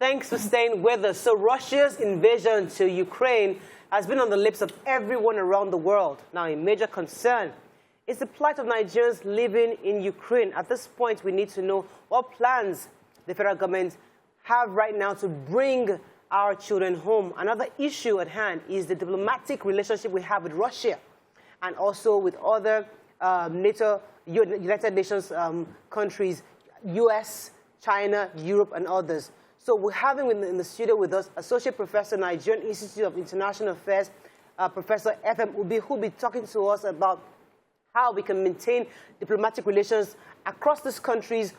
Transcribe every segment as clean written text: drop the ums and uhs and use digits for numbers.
Thanks for staying with us. So Russia's invasion to Ukraine has been on the lips of everyone around the world. Now, a major concern is the plight of Nigerians living in Ukraine. At this point, we need to know what plans the federal government have right now to bring our children home. Another issue at hand is the diplomatic relationship we have with Russia and also with other NATO, United Nations countries, US, China, Europe, and others. So we're having in the studio with us Associate Professor, Nigerian Institute of International Affairs, Professor Efem Ubi, who will be talking to us about how we can maintain diplomatic relations across these countries,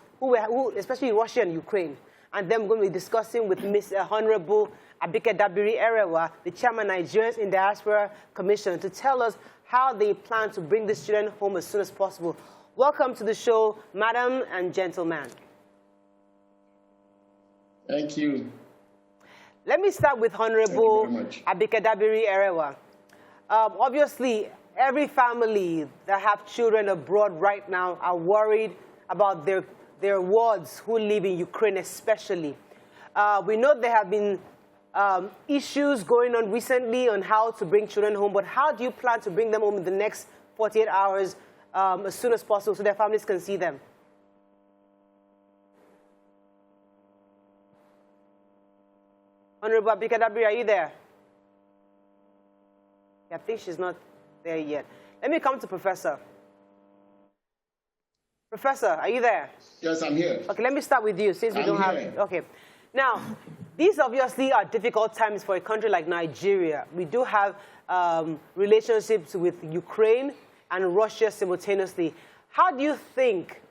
especially Russia and Ukraine. And then we're going to be discussing with Ms. Honorable Abike Dabiri-Erewa, the Chairman of Nigerians in Diaspora Commission, to tell us how they plan to bring these children home as soon as possible. Welcome to the show, madam and gentlemen. Thank you. Let me start with Honorable Abike Dabiri-Erewa. Obviously, every family that have children abroad right now are worried about their wards who live in Ukraine especially. We know there have been issues going on recently on how to bring children home, but how do you plan to bring them home in the next 48 hours as soon as possible so their families can see them? Honorable Abike Dabiri, are you there? I think she's not there yet. Let me come to Professor. Professor, are you there? Yes, I'm here. Okay, let me start with you since we don't have... Okay. Now, these obviously are difficult times for a country like Nigeria. We do have relationships with Ukraine and Russia simultaneously. How do you think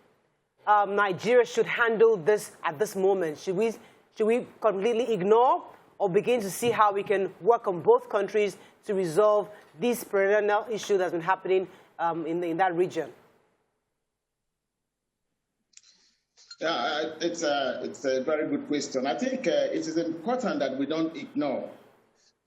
Nigeria should handle this at this moment? Should we completely ignore or begin to see how we can work on both countries to resolve this perennial issue that's been happening in that region? Yeah, it's a very good question. I think it is important that we don't ignore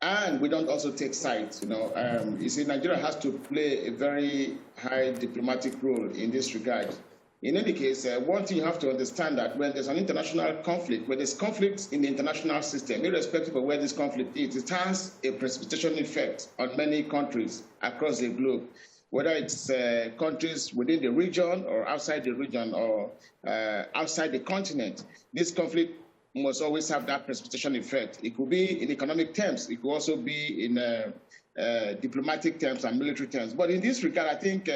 and we don't also take sides. You see, Nigeria has to play a very high diplomatic role in this regard. In any case, one thing you have to understand that when there's an international conflict, when there's conflict in the international system, irrespective of where this conflict is, it has a precipitation effect on many countries across the globe. Whether it's countries within the region or outside the region or outside the continent, this conflict must always have that precipitation effect. It could be in economic terms. It could also be in diplomatic terms and military terms. But in this regard, I think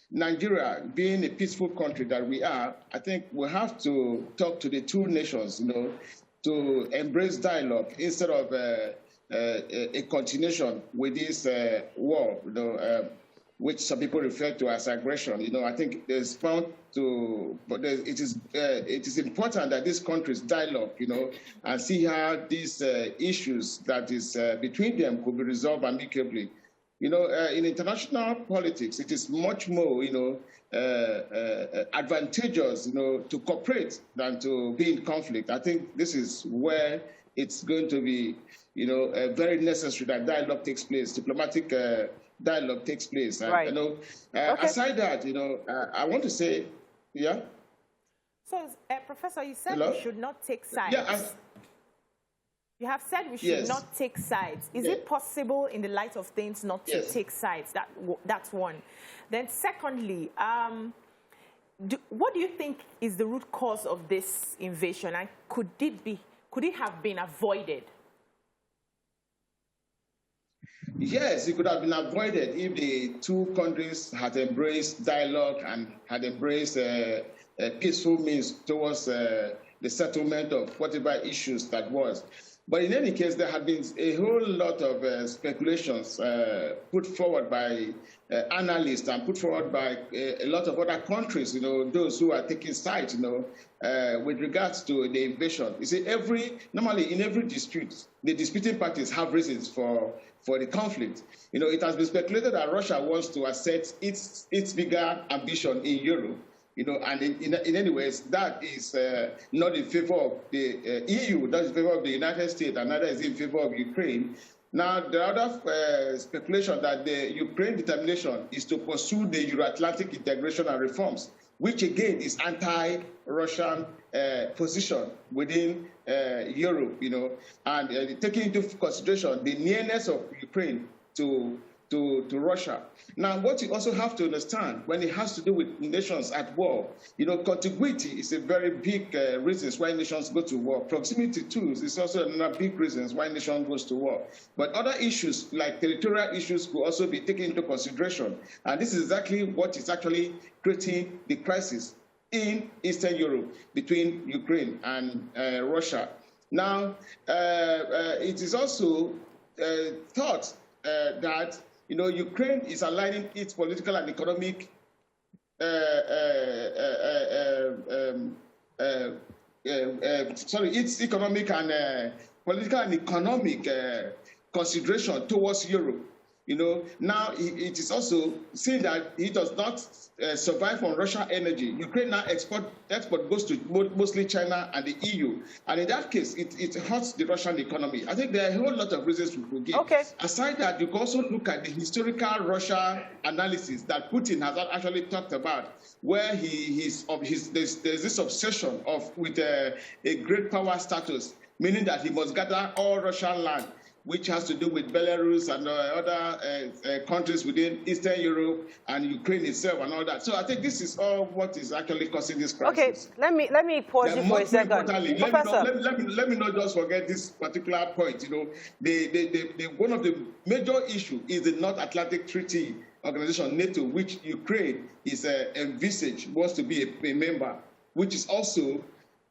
Nigeria, being a peaceful country that we are, I think we have to talk to the two nations, to embrace dialogue instead of a continuation with this war, which some people refer to as aggression. I think there's found to, but it is important that these countries dialogue, and see how these issues that is between them could be resolved amicably. In international politics, it is much more, advantageous, to cooperate than to be in conflict. I think this is where it's going to be, very necessary that dialogue takes place, diplomatic dialogue takes place. Right. Okay. Aside that, I want to say, yeah. So, Professor, you said Hello? we should not take sides. Yeah. You have said we should not take sides. Is it possible, in the light of things, not to take sides? That's one. Then, secondly, what do you think is the root cause of this invasion, and could it have been avoided? Yes, it could have been avoided if the two countries had embraced dialogue and had embraced peaceful means towards the settlement of whatever issues that was. But in any case, there have been a whole lot of speculations put forward by analysts and put forward by a lot of other countries, those who are taking sides, with regards to the invasion. You see, normally in every dispute, the disputing parties have reasons for the conflict. It has been speculated that Russia wants to assert its bigger ambition in Europe. And in any ways, that is not in favor of the EU, that is in favor of the United States, and neither is in favor of Ukraine. Now, the other speculation that the Ukraine determination is to pursue the Euro-Atlantic integration and reforms, which again is anti-Russian position within Europe, and taking into consideration the nearness of Ukraine to Russia. Now, what you also have to understand when it has to do with nations at war, contiguity is a very big reason why nations go to war. Proximity too is also another big reason why nations goes to war. But other issues like territorial issues could also be taken into consideration. And this is exactly what is actually creating the crisis in Eastern Europe between Ukraine and Russia. Now, it is also thought that Ukraine is aligning its political and economic its economic and political and economic consideration towards Europe. Now it is also seen that it does not survive on Russian energy. Ukraine now export goes to mostly China and the EU. And in that case, it hurts the Russian economy. I think there are a whole lot of reasons we could give. Okay. Aside that, you can also look at the historical Russia analysis that Putin has actually talked about, where there's this obsession with a great power status, meaning that he must gather all Russian land, which has to do with Belarus and other countries within Eastern Europe and Ukraine itself and all that. So I think this is all what is actually causing this crisis. Okay, let me pause you for a second. Let me not just forget this particular point. One of the major issues is the North Atlantic Treaty Organization, NATO, which Ukraine is envisaged, wants to be a member, which is also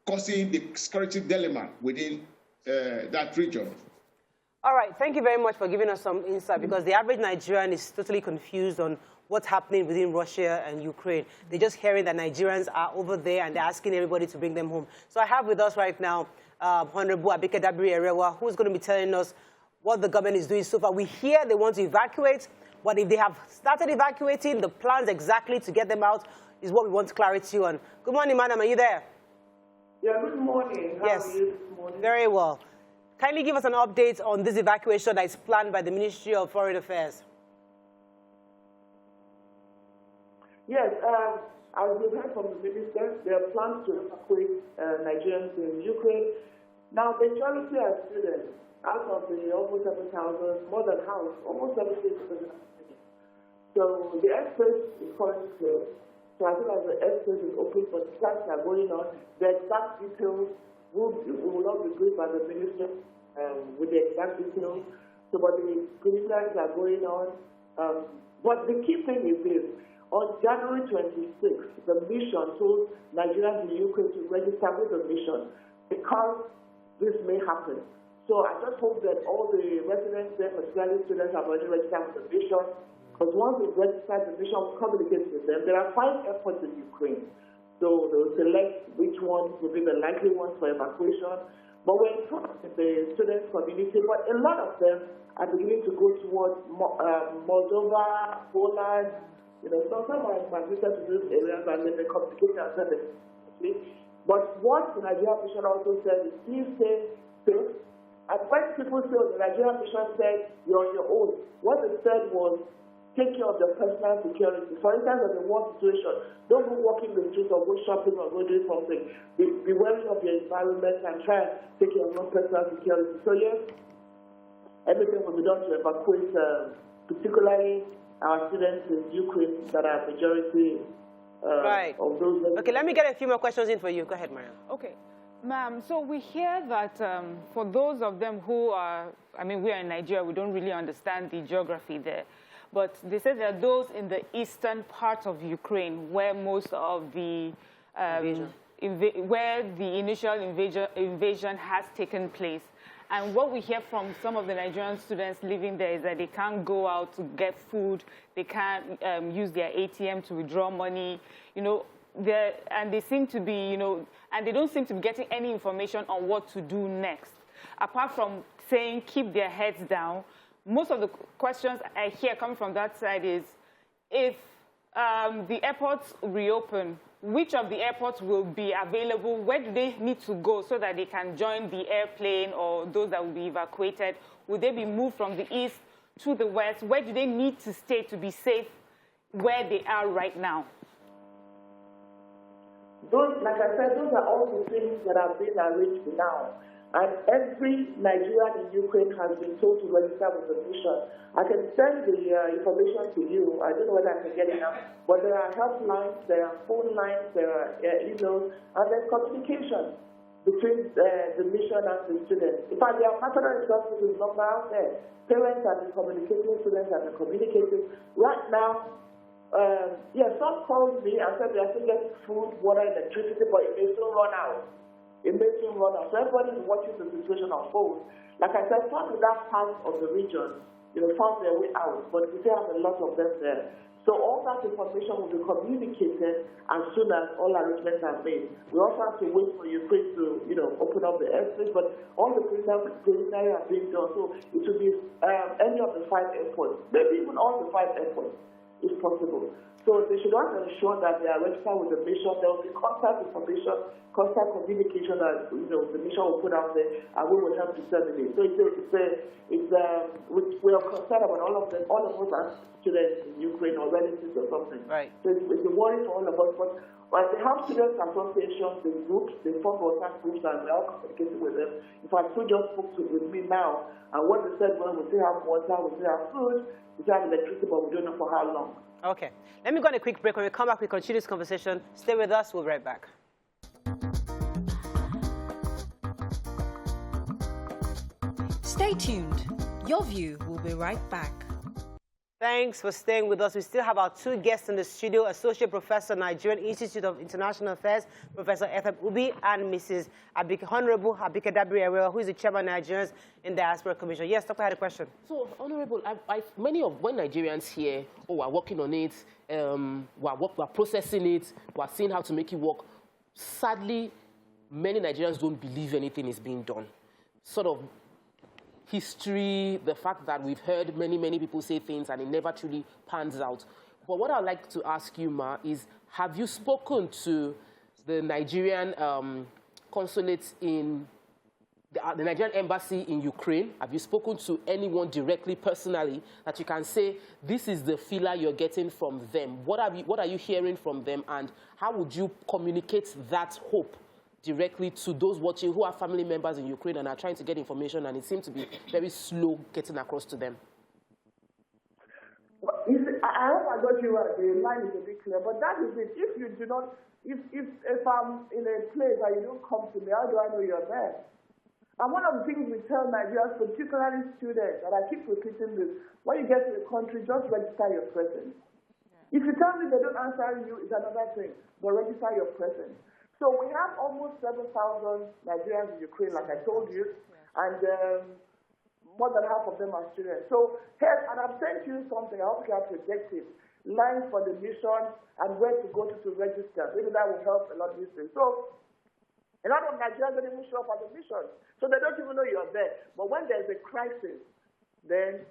causing the security dilemma within that region. All right, thank you very much for giving us some insight, because the average Nigerian is totally confused on what's happening within Russia and Ukraine. They're just hearing that Nigerians are over there and they're asking everybody to bring them home. So I have with us right now Honorable Abike Dabiri-Erewa, who's going to be telling us what the government is doing so far. We hear they want to evacuate, but if they have started evacuating, the plans exactly to get them out is what we want clarity on. Good morning, madam. Are you there? Yeah, good morning. How are you this morning? Very well. Kindly give us an update on this evacuation that is planned by the Ministry of Foreign Affairs. Yes, as we've heard from the minister, there are plans to evacuate Nigerians in Ukraine. Now, the majority are students. Out of the almost 7,000, more than half, almost 76%. So the airspace is currently closed. So as soon as the airspace is open, but flights are going on, the exact details will not be briefed by the minister with the exact details. So, but the preliminaries are going on. But the key thing is this. On January 26th, the mission told Nigerians in Ukraine to register with the mission because this may happen. So I just hope that all the residents there, particularly students, have already registered with the mission. Because once they register, the mission will communicate with them. There are 5 airports in Ukraine. So they'll select which ones will be the likely ones for evacuation. But we're in front of the student community, but a lot of them are beginning to go towards Moldova, Poland. Some are migrated to those areas and then they communicate themselves. But what the Nigerian mission also said is, please stay safe. And when people say the Nigerian mission said, you're on your own, what they said was, take care of your personal security. For instance, in the war situation, don't go walking the streets or go shopping or go do something. Be wary of your environment and try and take care of your personal security. So yes, everything will be done to evacuate, particularly our students in Ukraine that are majority of those. Okay, let me get a few more questions in for you. Go ahead, Mariam. Okay. Ma'am, so we hear that for those of them who are, we are in Nigeria, we don't really understand the geography there. But they say there are those in the eastern part of Ukraine where most of the where the initial invasion has taken place. And what we hear from some of the Nigerian students living there is that they can't go out to get food, they can't use their ATM to withdraw money, and they seem to be, and they don't seem to be getting any information on what to do next. Apart from saying keep their heads down, most of the questions I hear coming from that side is, if the airports reopen, which of the airports will be available? Where do they need to go so that they can join the airplane or those that will be evacuated? Will they be moved from the east to the west? Where do they need to stay to be safe where they are right now? Those, like I said, those are all the things that have been arranged now. And every Nigerian in Ukraine has been told to register with the mission. I can send the information to you. I don't know whether I can get it now. But there are helplines, there are phone lines, there are emails, and there's communication between the mission and the students. In fact, there are national resources number out there. Parents have been communicating, students have been communicating. Right now, some called me and said they are still getting food, water, electricity, but it may soon run out. It may soon run out. So everybody is watching the situation unfold. Like I said, some of that part of the region, found their way out, but we still have a lot of them there. So all that information will be communicated as soon as all arrangements are made. We also have to wait for Ukraine to, open up the airspace, but all the preliminary are being done. So it will be any of the 5 airports, maybe even all the 5 airports, if possible. So they should also ensure that they are registered with the mission. There will be contact information, constant communication that the mission will put out there, and we will help disseminate. So we are concerned about all of them. All of us are students in Ukraine or relatives or something. Right. So it's a worry for all of us. But they have students associations, the groups, they form WhatsApp groups, and we're all communicating with them. In fact, two just spoke with me now, and what they said, well, we still have water, we still have food, we still have electricity, but we don't know for how long. Okay. Let me go on a quick break. When we come back, we continue this conversation. Stay with us. We'll be right back. Stay tuned. Your View will be right back. Thanks for staying with us. We still have our 2 guests in the studio, Associate Professor, Nigerian Institute of International Affairs, Professor Efem Ubi, and Mrs. Honorable Abike Dabiri-Erewa, who is the Chairman of Nigerians in Diaspora Commission. Yes, Doctor, I had a question. So, Honorable, when Nigerians here, we're working on it, we're processing it, we're seeing how to make it work, sadly, many Nigerians don't believe anything is being done. Sort of history, the fact that we've heard many people say things and it never truly pans out. But what I'd like to ask you, Ma, is have you spoken to the Nigerian consulate in the Nigerian embassy in Ukraine? Have you spoken to anyone directly, personally, that you can say, this is the feeler you're getting from them? What are you hearing from them, and how would you communicate that hope directly to those watching who are family members in Ukraine and are trying to get information, and it seems to be very slow getting across to them? Well, I hope I got you right. The line is a bit clear, but that is it. If you do not, if I'm in a place and you don't come to me, how do I know you're there? And one of the things we tell Nigerians, particularly students, and I keep repeating this, when you get to the country, just register your presence. If you tell me they don't answer you, it's another thing, but register your presence. So we have almost 7,000 Nigerians in Ukraine, like I told you, and more than half of them are students. So here, and I've sent you something, I hope you have projected, lines for the mission and where to go to register. Maybe that will help a lot of these things. So a lot of Nigerians don't even show up at the mission, so they don't even know you're there. But when there's a crisis, then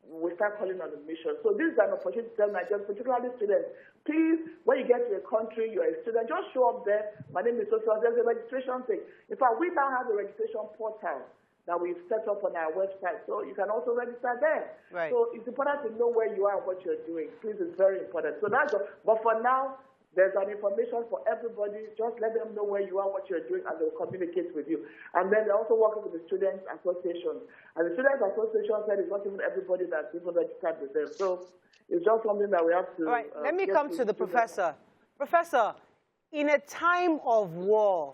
we start calling on the mission. So this is an opportunity to tell Nigerians, particularly students, please, when you get to a country, you're a student, just show up there. My name is Social. There's a registration thing. In fact, we now have a registration portal that we've set up on our website, so you can also register there. Right. So it's important to know where you are and what you're doing. Please, it's very important. So that's all. But for now, there's an information for everybody. Just let them know where you are, what you're doing, and they'll communicate with you. And then they're also working with the Students Association. And the Students Association said it's not even everybody that's even registered with them. So it's just something that we have to... All right, let me come to the professor. Professor, in a time of war,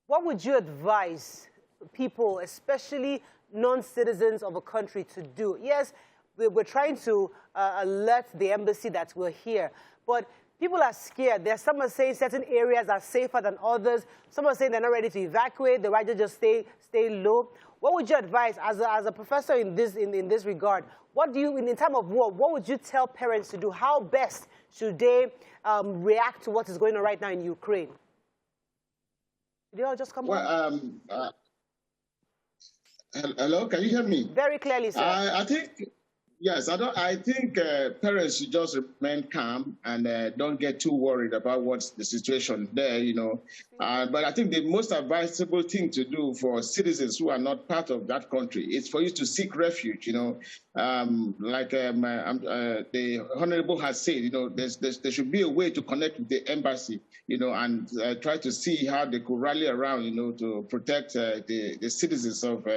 what would you advise people, especially non-citizens of a country, to do? Yes, we're trying to alert the embassy that we're here, but people are scared. There's some are saying certain areas are safer than others. Some are saying they're not ready to evacuate. They'd rather just stay low. What would you advise as a professor in this regard? What do you, in time of war, what would you tell parents to do? How best should they react to what is going on right now in Ukraine? Did you all just come on? Hello, can you hear me? Very clearly, sir. I think Yes, I think parents should just remain calm and don't get too worried about what's the situation there, you know. But I think the most advisable thing to do for citizens who are not part of that country is for you to seek refuge, you know. The Honorable has said, you know, there should be a way to connect with the embassy, you know, and try to see how they could rally around, you know, to protect the citizens of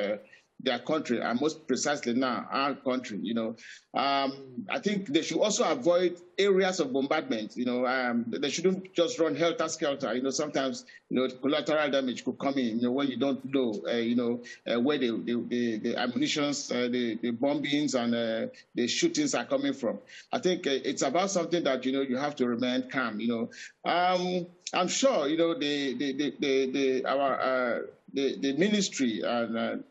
their country, and most precisely now our country. You know, I think they should also avoid areas of bombardment. You know, they shouldn't just run helter skelter. You know, sometimes collateral damage could come in. You know, when you don't know, where the ammunitions, the bombings and the shootings are coming from. I think it's about something that you have to remain calm. You know, I'm sure the ministry and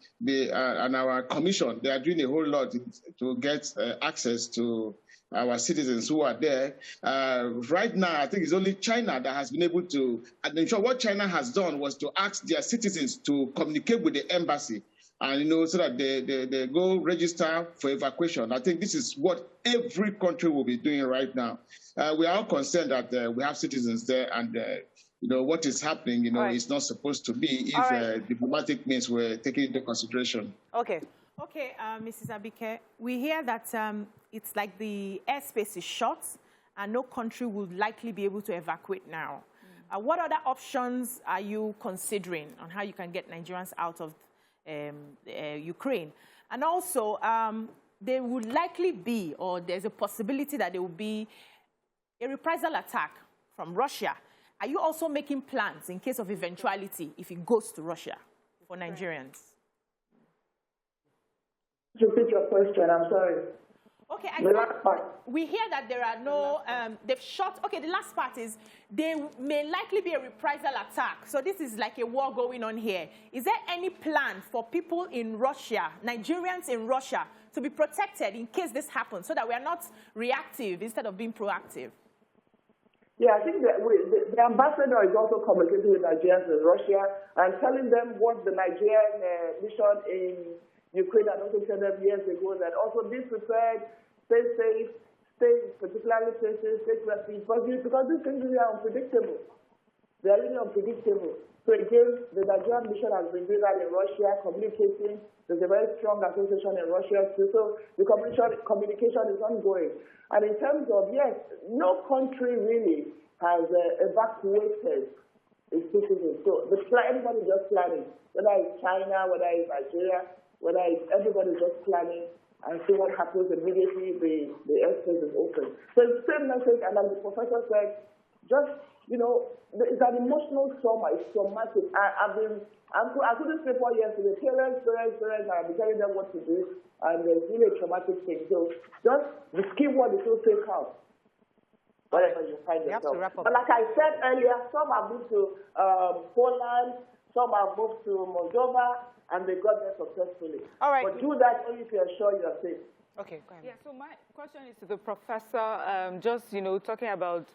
our commission, they are doing a whole lot to get access to our citizens who are there. Right now, I think it's only China that has been able to, and I'm sure what China has done was to ask their citizens to communicate with the embassy and, so that they go register for evacuation. I think this is what every country will be doing right now. We are all concerned that we have citizens there and what is happening, is not supposed to be if diplomatic means were taken into consideration. Okay. Okay, Mrs. Abike, we hear that it's like the airspace is shut and no country would likely be able to evacuate now. What other options are you considering on how you can get Nigerians out of Ukraine? And also, there would likely be, or there's a possibility that there will be a reprisal attack from Russia. Are you also making plans in case of eventuality if it goes to Russia for Nigerians? Repeat your question, I'm sorry. Okay, the last part. We hear that there are no, they've shot, okay, the last part is there may likely be a reprisal attack. So this is like a war going on here. Is there any plan for people in Russia, Nigerians in Russia, to be protected in case this happens so that we are not reactive instead of being proactive? Yeah, I think that the ambassador is also communicating with Nigerians in Russia and telling them what the Nigerian mission in Ukraine had also told them years ago, that also be prepared, stay safe, stay particularly places, take refuge, because these things are unpredictable. They are really unpredictable. So again, the Nigerian mission has been doing that in Russia, communicating. There's a very strong association in Russia too. So the communication is ongoing. And in terms of, yes, no country really has evacuated its citizens. So everybody's just planning, whether it's China, whether it's Nigeria, whether it's everybody's just planning and see what happens immediately the airspace is open. So it's the same message, and like the professor said, just, it's an emotional trauma, it's traumatic. I couldn't sleep all yesterday. Parents, I'll be telling them what to do, and it's really a traumatic thing. So just the key word is to take out whatever you find yourself. But like I said earlier, some have moved to Poland, some have moved to Moldova, and they got there successfully. All right. But do that only if you're sure you're safe. Okay, go ahead. Yeah, so my question is to the professor, just, talking about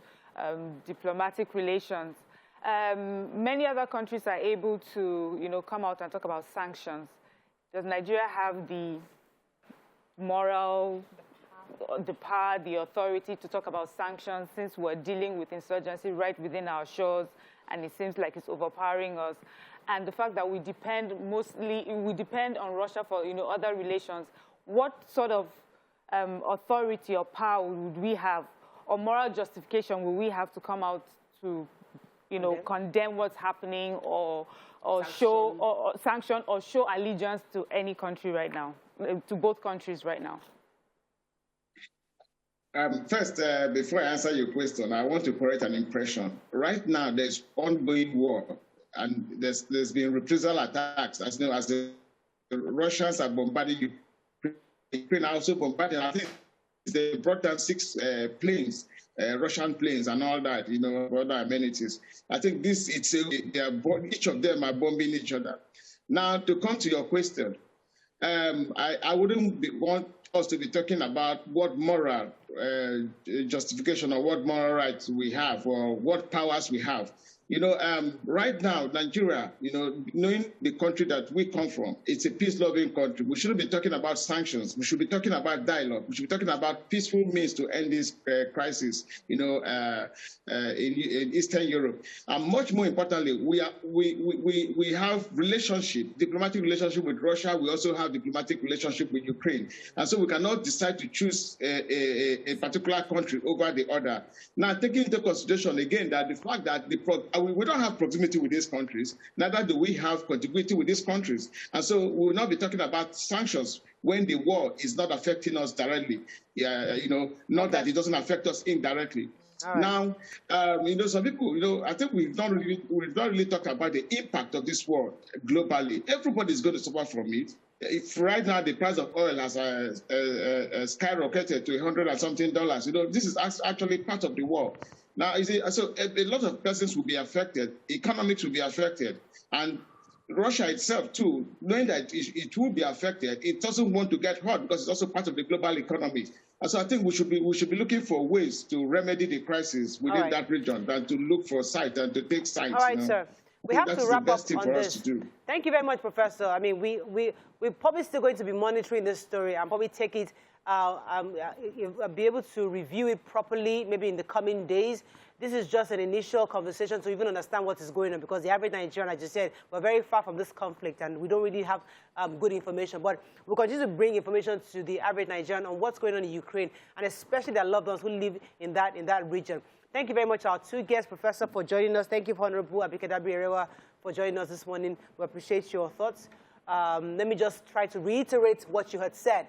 diplomatic relations. Many other countries are able to, come out and talk about sanctions. Does Nigeria have the moral, the power, the authority to talk about sanctions, since we're dealing with insurgency right within our shores and it seems like it's overpowering us? And the fact that we depend on Russia for, other relations, what sort of authority or power would we have, or moral justification will we have to come out to, condemn what's happening or sanction or show allegiance to any country right now, to both countries right now? First, before I answer your question, I want to correct an impression. Right now, there's ongoing war, and there's been reprisal attacks. As the Russians are bombarding Ukraine, are also bombarding. I think they brought down 6 planes, Russian planes, and all that. Other amenities. I think each of them are bombing each other. Now, to come to your question, I wouldn't want us to be talking about what moral justification or what moral rights we have or what powers we have. Right now, Nigeria, knowing the country that we come from, it's a peace-loving country. We shouldn't be talking about sanctions. We should be talking about dialogue. We should be talking about peaceful means to end this crisis, in Eastern Europe. And much more importantly, we have diplomatic relationship with Russia. We also have diplomatic relationship with Ukraine. And so we cannot decide to choose a particular country over the other. Now, taking into consideration, again, that the fact that we don't have proximity with these countries, neither do we have contiguity with these countries. And so we will not be talking about sanctions when the war is not affecting us directly. Not that it doesn't affect us indirectly. Right. Now, some people, I think we've not really talked about the impact of this war globally. Everybody's going to suffer from it. If right now the price of oil has skyrocketed to $100 and something, this is actually part of the war. Now, so a lot of persons will be affected, economics will be affected, and Russia itself too, knowing that it will be affected, it doesn't want to get hurt because it's also part of the global economy. And so I think we should be looking for ways to remedy the crisis within that region than to look for sites and to take sites. All right, sir. We have to wrap up on this. Thank you very much, Professor. I mean, we're probably still going to be monitoring this story and probably take it, be able to review it properly maybe in the coming days. This is just an initial conversation to even understand what is going on, because the average Nigerian, as you said, we're very far from this conflict and we don't really have good information. But we'll continue to bring information to the average Nigerian on what's going on in Ukraine, and especially their loved ones who live in that region. Thank you very much, our two guests, Professor, for joining us. Thank you, Honorable Abike Dabiri-Erewa, for joining us this morning. We appreciate your thoughts. Let me just try to reiterate what you had said.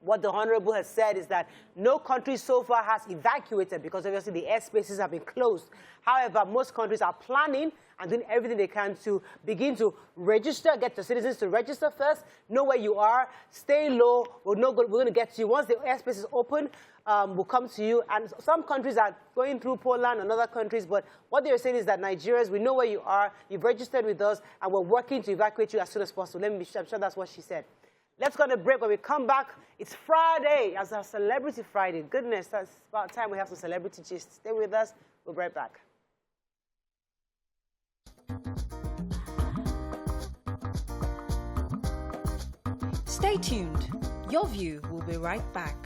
What the Honorable has said is that no country so far has evacuated because obviously the airspaces have been closed. However, most countries are planning and doing everything they can to begin to register, get the citizens to register first, know where you are, stay low. We're going to get to you. Once the airspace is open, we'll come to you. And some countries are going through Poland and other countries, but what they're saying is that Nigerians, we know where you are, you've registered with us, and we're working to evacuate you as soon as possible. I'm sure that's what she said. Let's go on a break. When we come back, it's Friday, as our Celebrity Friday. Goodness, that's about time we have some celebrity gist. Stay with us. We'll be right back. Stay tuned. Your View will be right back.